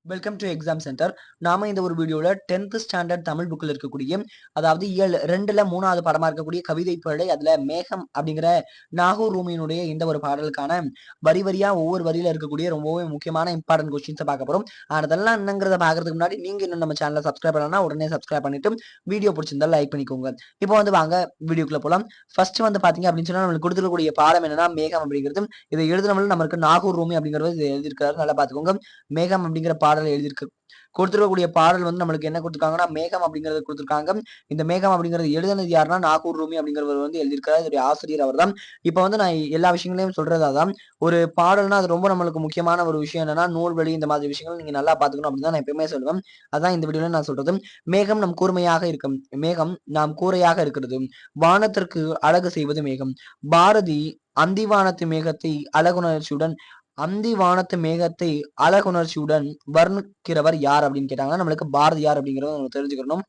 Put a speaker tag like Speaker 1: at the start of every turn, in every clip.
Speaker 1: Welcome to exam centre. நாம இந்த ஒரு வீடியோல 10th ஸ்டாண்டர்ட் தமிழ் புக்ல இருக்கக்கூடிய அதாவது இயல் 2ல 3வது பாடமா இருக்கக்கூடிய கவிதை பேழை அதுல மேகம் அப்படிங்கிற நாகூர் ரூமியினுடைய இந்த ஒரு பாடலுக்கான வரி வரியா ஒவ்வொரு வரியில இருக்கக்கூடிய ரொம்பவே முக்கியமான இம்பார்ட்டன்ட் கொஸ்டின்ஸை பார்க்க போறோம். அதெல்லாம் என்னங்கிறத பாக்குறதுக்கு முன்னாடி நீங்க இன்னும் நம்ம சேனலை சப்ஸ்கிரைப் பண்ணலன்னா உடனே சப்ஸ்கிரைப் பண்ணிட்டு வீடியோ பிடிச்சிருந்தா லைக் பண்ணிக்கோங்க. இப்போ வாங்க வீடியோக்குள்ள போலாம். ஃபர்ஸ்ட் பாத்தீங்க அப்படின்னு சொன்னா நம்மளுக்கு கொடுத்துருக்கக்கூடிய பாடம் என்னன்னா மேகம் அப்படிங்கிறது. இதை எழுதுனவங்க நமக்கு நாகூர் ரூமி அப்படிங்கிறது எழுதியிருக்காரு. நல்லா பாத்துக்கோங்க. மேகம் அப்படிங்கிற பாடல் எழுதியிருக்கு. கொடுத்திருக்கக்கூடிய பாடல் நம்மளுக்கு என்ன கொடுத்திருக்காங்கன்னா மேகம் அப்படிங்கறது கொடுத்திருக்காங்க. இந்த மேகம் அப்படிங்கிறது எழுதினது யாருன்னா நாகூர் ரூமி அப்படிங்கிறவர் எழுதியிருக்காரு. இதோடைய ஆசிரியர் அவர்தான். இப்ப நான் எல்லா விஷயங்களையும் சொல்றதாதான் ஒரு பாடல்னா அது ரொம்ப நம்மளுக்கு முக்கியமான ஒரு விஷயம் என்னன்னா நூல்வெளி இந்த மாதிரி விஷயங்கள் நீங்க நல்லா பாத்துக்கணும் அப்படின்னு தான் நான் எப்பயுமே சொல்லுவேன். அதான் இந்த வீடியோல நான் சொல்றது. மேகம் நம் கூர்மையாக இருக்கும். மேகம் நாம் கூரையாக இருக்கிறது. வானத்திற்கு அழகு செய்வது மேகம். பாரதி அந்திவானத்து மேகத்தை அழகுணர்ச்சியுடன் அந்தி வானத்து மேகத்தை அழகுணர்ச்சியுடன் வர்ணிக்கிறவர் யார் அப்படின்னு கேட்டாங்கன்னா நம்மளுக்கு பாரதியார் அப்படிங்கறத நம்ம தெரிஞ்சுக்கணும்.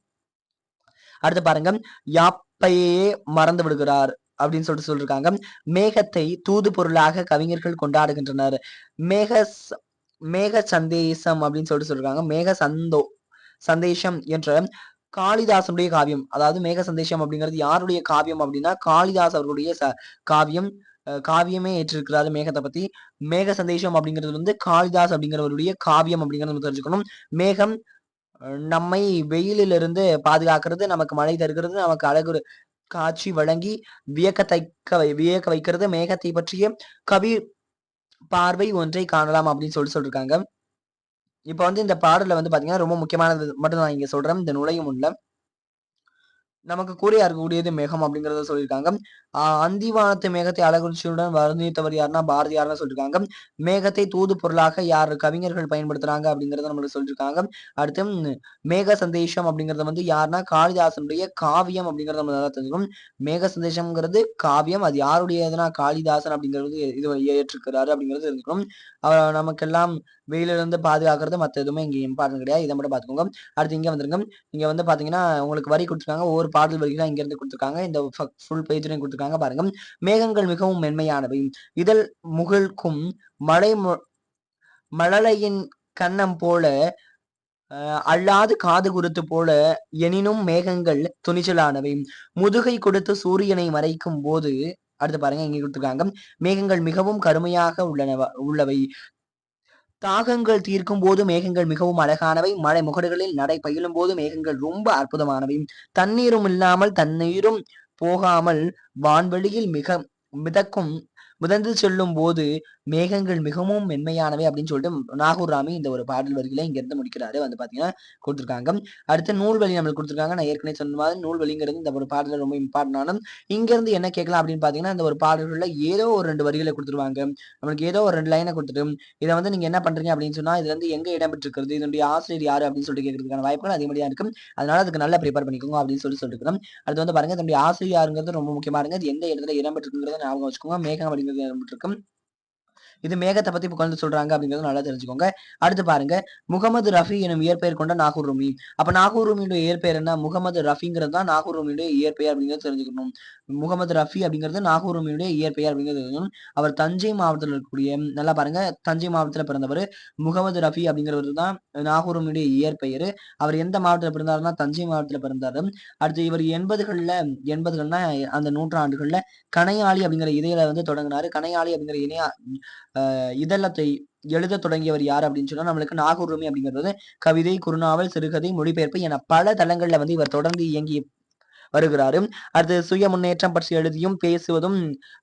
Speaker 1: அடுத்து பாருங்க, யாப்பையே மறந்து விடுகிறார் அப்படின்னு சொல்லிருக்காங்க. மேகத்தை தூது பொருளாக கவிஞர்கள் கொண்டாடுகின்றனர். மேக சந்தேசம் அப்படின்னு சொல்லிருக்காங்க. சந்தேஷம் என்ற காளிதாசனுடைய காவியம், அதாவது மேக சந்தேஷம் அப்படிங்கிறது யாருடைய காவியம் அப்படின்னா காளிதாஸ் அவர்களுடைய காவியம். காவியமே ஏற்றிருக்கிறாரு மேகத்தை பத்தி. மேக சந்தேஷம் அப்படிங்கிறது காளிதாஸ் அப்படிங்கிறவருடைய காவியம் அப்படிங்கறத நம்ம தெரிஞ்சுக்கணும். மேகம் நம்மை வெயிலிலிருந்து பாதுகாக்கிறது, நமக்கு மழை தருகிறது, நமக்கு அழகு காட்சி வழங்கி வியக்க வைக்கிறது. மேகத்தை பற்றிய கவி பார்வை ஒன்றை காணலாம் அப்படின்னு சொல்லிருக்காங்க. இப்ப இந்த பாடல்ல பாத்தீங்கன்னா ரொம்ப முக்கியமானது மட்டும் நான் இங்க சொல்றேன். இந்த நுழையும் உள்ள நமக்கு கூறியா இருக்கக்கூடியது மேகம் அப்படிங்கறத சொல்லியிருக்காங்க. அந்திவானத்து மேகத்தை அழகுச்சியுடன் வர்ணித்தவர் யாருன்னா பாரதியார்னு சொல்லியிருக்காங்க. மேகத்தை தூது பொருளாக யார் கவிஞர்கள் பயன்படுத்துறாங்க அப்படிங்கறத நம்மளுக்கு சொல்லியிருக்காங்க. அடுத்து மேக சந்தேஷம் அப்படிங்கறது யாருன்னா காளிதாசனுடைய காவியம் அப்படிங்கறத நம்ம நல்லா தெரிஞ்சுக்கணும். மேக சந்தேஷம்ங்கிறது காவியம். அது யாருடையதுன்னா காளிதாசன் அப்படிங்கிறது இது ஏற்றிருக்கிறாரு அப்படிங்கறது தெரிஞ்சுக்கணும். நமக்கெல்லாம் வெயிலிருந்து பாதுகாக்கிறது மத்த எதுவுமே இங்க இம்பார்ட்டன்ட் கிடையாது. இதை மட்டும் பாத்துக்கோங்க. அடுத்து இங்க வந்துருங்க. இங்க பாத்தீங்கன்னா உங்களுக்கு வரி கொடுத்துருக்காங்க. ஒவ்வொரு பாடல் வரிகளா இங்க இருந்து கொடுத்துருக்காங்க. இந்த ஃபுல் பேஜ்லயும் கொடுத்துருக்காங்க பாருங்க. மேகங்கள் மிகவும் மென்மையானவை. இதழ் முகிழ்க்கும் மழலையின் கன்னம் போல அல்லாது காது குருத்து போல எனினும் மேகங்கள் துணிச்சலானவை. முதுகை கொடுத்து சூரியனை மறைக்கும் போது அடுத்து பாருங்க இங்க கொடுத்துருக்காங்க. மேகங்கள் மிகவும் கருமையாக உள்ளவை. தாகங்கள் தீர்க்கும் போது மேகங்கள் மிகவும் அழகானவை. மழை முகடுகளில் நடை பயிலும் போது மேகங்கள் ரொம்ப அற்புதமானவை. தண்ணீரும் இல்லாமல் தண்ணீரும் போகாமல் வான்வெளியில் மிதக்கும் மிதந்து செல்லும் போது மேகங்கள் மிகவும் மென்மையானவை அப்படின்னு சொல்லிட்டு நாகூர் ராமி இந்த ஒரு பாடல் வரிகளை இங்க இருந்து முடிக்கிறாரு. பாத்தீங்கன்னா கொடுத்துருக்காங்க. அடுத்து நூல்வழி நம்மளுக்கு கொடுத்துருக்காங்க. நான் ஏற்கனவே சொன்ன மாதிரி நூல்வழிங்கிறது இந்த ஒரு பாடல ரொம்ப இம்பார்ட்டன்டான. இங்க இருந்து என்ன கேட்கலாம் அப்படின்னு பாத்தீங்கன்னா இந்த ஒரு பாடல்கள்ல ஏதோ ஒரு 2 வரிகளை கொடுத்துருவாங்க. நம்மளுக்கு ஏதோ ஒரு 2 லைனை கொடுத்துட்டு இதை நீங்க என்ன பண்றீங்க அப்படின்னு சொன்னா இதுல எங்க இடம்பெற்றிருக்கிறது, இதனுடைய ஆசிரியர் யாரு அப்படின்னு சொல்லிட்டு கேட்கறதுக்கான வாய்ப்புகள் அதிகப்படியா இருக்கும். அதனால அதுக்கு நல்லா ப்ரிப்பேர் பண்ணிக்கோங்க அப்படின்னு சொல்லிருக்கோம். அடுத்து பாருங்க இதனுடைய ஆசிரியர் யாருங்கிறது ரொம்ப முக்கியமா இருங்க. அது எந்த இடத்துல இடம்பெற்றிருக்குங்கிறத ஞாபகம் வச்சுக்கோங்க. மேகம் அப்படிங்கிறது இடம்பெற்றிருக்கும். இது மேகத்தை பத்தி புகழ்ந்து சொல்றாங்க அப்படிங்கறது நல்லா தெரிஞ்சுக்கோங்க. அடுத்து பாருங்க, முகமது ரஃபி எனும் இயற்பெயர் கொண்ட நாகூர் ரூமி. அப்ப நாகூர் ரூமியுடைய இயற்பெயர் என்ன? முகமது ரஃபிங்கிறது தான் நாகூர் ரூமியுடைய இயற்பெயர் அப்படிங்கறது தெரிஞ்சுக்கணும். முகமது ரஃபி அப்படிங்கிறது நாகூர் ரூமியுடைய இயற்பெயர் அப்படிங்கிறது தெரிஞ்சுக்கணும். அவர் தஞ்சை மாவட்டத்தில் இருக்கக்கூடிய நல்லா பாருங்க தஞ்சை மாவட்டத்தில் பிறந்தவர் முகமது ரஃபி அப்படிங்கிறவர் தான் நாகூர் ரூமியுடைய இயற்பெயர். அவர் எந்த மாவட்டத்தில் பிறந்தாருன்னா தஞ்சை மாவட்டத்தில் பிறந்தாரு. அடுத்து இவர் 80கள்னா அந்த நூற்றாண்டுகள்ல கணையாளி அப்படிங்கிற இதழ தொடங்கினாரு. கணையாளி அப்படிங்கிற இதழத்தை எழுத தொடங்கியவர் யார் அப்படின்னு சொன்னா நம்மளுக்கு நாகூர் ரூமி அப்படிங்கிறது கவிதை, குறுநாவல், சிறுகதை, மொழிபெயர்ப்பு என பல தளங்கள்ல இவர் தொடர்ந்து இயங்கி வருகிறாரு. அடுத்து சுய முன்னேற்றம் பற்றி எழுதியும்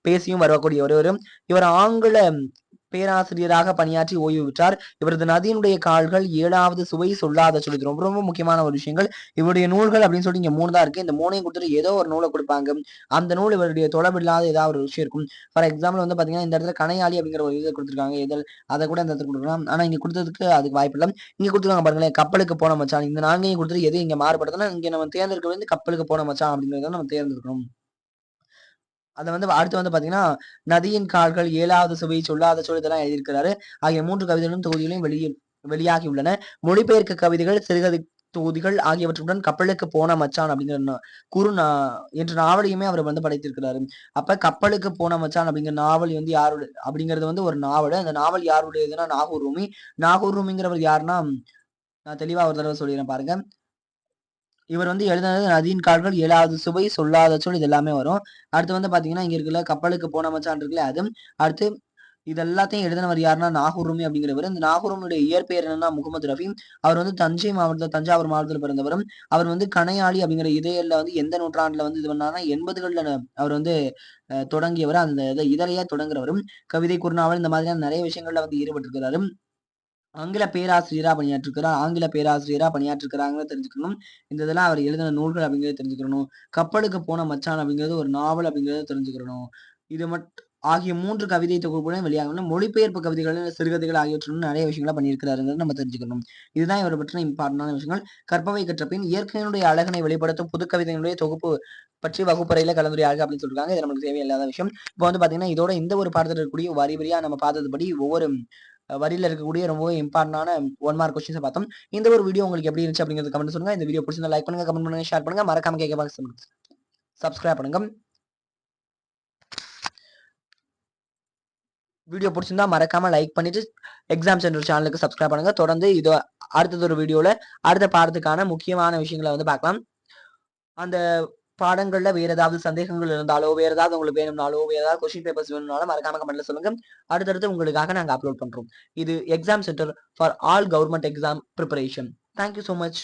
Speaker 1: பேசியும் வரக்கூடிய ஒருவரும். இவர் ஆங்கில பேராசிரியராக பணியாற்றி ஓய்வு பெற்றார். இவரது நதியினுடைய கால்கள் 7வது சுவை சொல்லாத சொல்லி ரொம்ப ரொம்ப முக்கியமான ஒரு விஷயங்கள். இவருடைய நூல்கள் அப்படின்னு சொல்லி இங்க 3 தான் இருக்கு. இந்த 3ஐயும் கொடுத்துட்டு ஏதோ ஒரு நூலை கொடுப்பாங்க. அந்த நூல் இவருடைய தொடர்பு இல்லாத ஏதாவது ஒரு விஷயம் இருக்கும். ஃபார் எக்ஸாம்பிள் பாத்தீங்கன்னா இந்த இடத்துல கணையாளி அப்படிங்கிற ஒரு இதை கொடுத்துருக்காங்க. அதை கூட இந்த இடத்துல கொடுக்கலாம். ஆனா இங்க கொடுத்ததுக்கு அதுக்கு வாய்ப்பு இல்லை. இங்க கொடுத்துருக்காங்க பாருங்களேன், கப்பலுக்கு போன மச்சான். இந்த 4ஐயும் கொடுத்துட்டு எது இங்க மாறுபடுதுன்னா இங்க நம்ம தேர்ந்தெடுக்க கப்பலுக்கு போன மச்சான் அப்படிங்கிறத நம்ம தேர்ந்தெடுக்கணும். அதை அடுத்து பாத்தீங்கன்னா நதியின் கால்கள் 7வது சுவை சொல்லாத சொல் இதெல்லாம் எழுதியிருக்கிறாரு. ஆகிய 3 கவிதைகளும் தொகுதிகளையும் வெளியாகி உள்ளன. மொழிபெயர்க்க கவிதைகள், தொகுதிகள் ஆகியவற்றுடன் கப்பலுக்கு போன மச்சான் அப்படிங்கிற என்ற நாவலையுமே அவர் வந்து படைத்திருக்கிறாரு. அப்ப கப்பலுக்கு போன மச்சான் அப்படிங்கிற நாவல் வந்து யாருடைய அப்படிங்கிறது வந்து ஒரு நாவல். அந்த நாவல் யாருடையதுன்னா நாகூர் ரூமி. நாகூர் ரூமிங்கிறவர் யாருன்னா, நான் தெளிவா ஒரு தடவை சொல்லிடுறேன் பாருங்க. இவர் வந்து எழுதினது நதியின் கால்கள், 7வது சுவை, சொல்லாத சொல், இது எல்லாமே வரும். அடுத்து வந்து பாத்தீங்கன்னா இங்க இருக்குல்ல கப்பலுக்கு போன மச்சான் இருக்குல்ல அது. அடுத்து இது எல்லாத்தையும் எழுதினவர் யாருன்னா நாகூர் ரூமி அப்படிங்கிறவர். இந்த நாகூர் ரூமியுடைய இயற்பெயர் என்னன்னா முகமது ரஃபி. அவர் வந்து தஞ்சாவூர் மாவட்டத்தில் பிறந்தவரும். அவர் வந்து கணையாழி அப்படிங்கிற இதழில வந்து எந்த நூற்றாண்டுல வந்து இது பண்ணாருன்னா 80கள்ல அவர் வந்து தொடங்கியவர். அந்த இதழையே தொடங்குறவரும். கவிதை, குறுநாவல் இந்த மாதிரியான நிறைய விஷயங்கள்ல வந்து ஈடுபட்டிருக்கிறாரு. ஆங்கில பேராசிரியரா பணியாற்றிருக்கிறாங்கன்னு தெரிஞ்சுக்கணும். இந்த இதெல்லாம் அவர் எழுதின நூல்கள் அப்படிங்கிறத தெரிஞ்சுக்கணும். கப்பலுக்கு போன மச்சான் அப்படிங்கிறது ஒரு நாவல் அப்படிங்கிறத தெரிஞ்சுக்கணும். இது ஆகிய 3 கவிதை தொகுப்புகளும் வெளியாகணும். மொழிபெயர்ப்பு கவிதைகள், சிறுகதைகள் ஆகியவற்றுடன் நிறைய விஷயங்களை பண்ணியிருக்கிறாருங்கிறத நம்ம தெரிஞ்சுக்கணும். இதுதான் இவரை பற்றின இம்பார்ட்டன்டான விஷயங்கள். கற்பவை கற்ற பின் இயற்கையினுடைய அழகினை வெளிப்படுத்தும் புது கவிதைகளுடைய தொகுப்பு பற்றி வகுப்பறையில கலந்துரையாடுக அப்படின்னு சொல்லிருக்காங்க. இது நமக்கு தேவையில்லாத விஷயம். இப்போ வந்து பாத்தீங்கன்னா இதோட இந்த ஒரு பாடத்தில் இருக்கக்கூடிய வரி வரியா நம்ம பார்த்ததுபடி ஒவ்வொரு வரியில இருக்கக்கூடிய ரொம்பவே இம்பார்ட்டன்டான 1 மார்க் கொஸ்டின்ஸை பார்த்தோம். இந்த ஒரு வீடியோ உங்களுக்கு எப்படி இருந்துச்சு அப்படிங்கிறது கமெண்ட் சொல்லுங்க. இந்த வீடியோ பிடிச்சிருந்தா லைக் பண்ணுங்க, கமெண்ட் பண்ணுங்க, ஷேர் பண்ணுங்க, மறக்காம கேட்க பாக்ஸ் சப்ஸ்கிரைப் பண்ணுங்க. வீடியோ பிடிச்சிருந்தா மறக்காம லைக் பண்ணிட்டு எக்ஸாம் சென்டர் சேனலுக்கு சப்ஸ்கிரைப் பண்ணுங்க. தொடர்ந்து இது அடுத்தது ஒரு வீடியோல அடுத்த பாடத்துக்கான முக்கியமான விஷயங்களை வந்து பார்க்கலாம். அந்த பாடங்கள்ல வேற ஏதாவது சந்தேகங்கள் இருந்தாலோ, வேற ஏதாவது உங்களுக்கு வேணும்னாலோ, வேற ஏதாவது கொஸ்டின் பேப்பர்ஸ் வேணும்னாலும் மறக்காம கமெண்ட்ல சொல்லுங்க. அடுத்தடுத்து உங்களுக்காக நாங்க அப்லோட் பண்றோம். இது exam centre for all government exam preparation. Thank you so much.